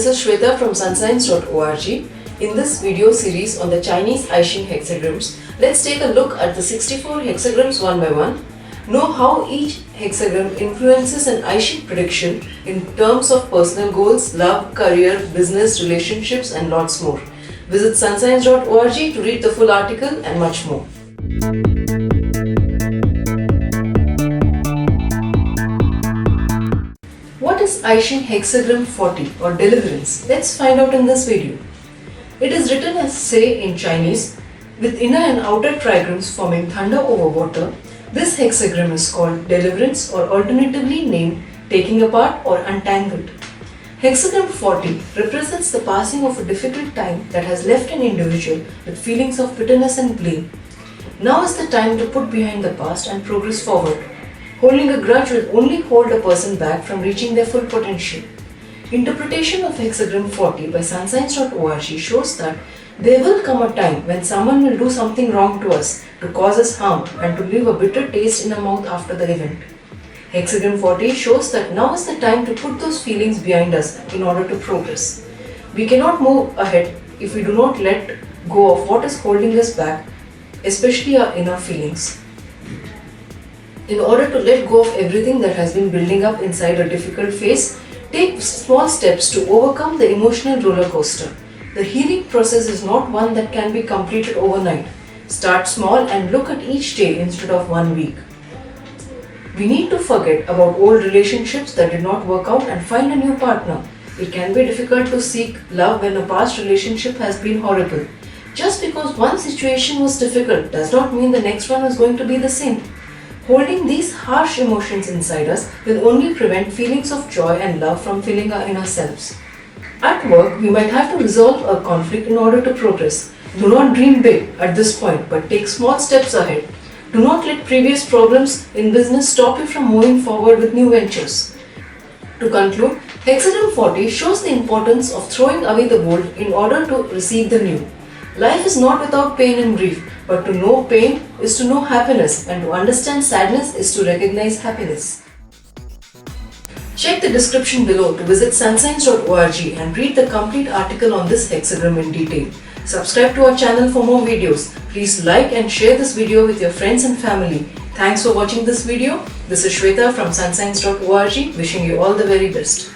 this is Shweta from sunscience.org. In this video series on the Chinese I Ching hexagrams, let's take a look at the 64 hexagrams one by one. Know how each hexagram influences an I Ching prediction in terms of personal goals, love, career, business, relationships and lots more. Visit sunscience.org to read the full article and much more. What is I Ching hexagram 40 or deliverance? Let's find out in this video. It is written as say in Chinese with inner and outer trigrams forming thunder over water. This hexagram is called deliverance or alternatively named taking apart or untangled. Hexagram 40 represents the passing of a difficult time that has left an individual with feelings of bitterness and blame. Now is the time to put behind the past and progress forward. Holding a grudge will only hold a person back from reaching their full potential. Interpretation of hexagram 40 by sunscience.org shows that there will come a time when someone will do something wrong to us to cause us harm and to leave a bitter taste in our mouth after the event. Hexagram 40 shows that now is the time to put those feelings behind us in order to progress. We cannot move ahead if we do not let go of what is holding us back, especially our inner feelings. In order to let go of everything that has been building up inside a difficult phase, take small steps to overcome the emotional roller coaster. The healing process is not one that can be completed overnight. Start small and look at each day instead of 1 week. We need to forget about old relationships that did not work out and find a new partner. It can be difficult to seek love when a past relationship has been horrible. Just because one situation was difficult does not mean the next one is going to be the same. Holding these harsh emotions inside us will only prevent feelings of joy and love from filling our inner selves. At work, we might have to resolve a conflict in order to progress. Do not dream big at this point, but take small steps ahead. Do not let previous problems in business stop you from moving forward with new ventures. To conclude, hexagram 40 shows the importance of throwing away the old in order to receive the new. Life is not without pain and grief, but to know pain is to know happiness, and to understand sadness is to recognize happiness. Check the description below to visit sunscience.org and read the complete article on this hexagram in detail. Subscribe to our channel for more videos. Please like and share this video with your friends and family. Thanks for watching this video. This is Shweta from sunscience.org wishing you all the very best.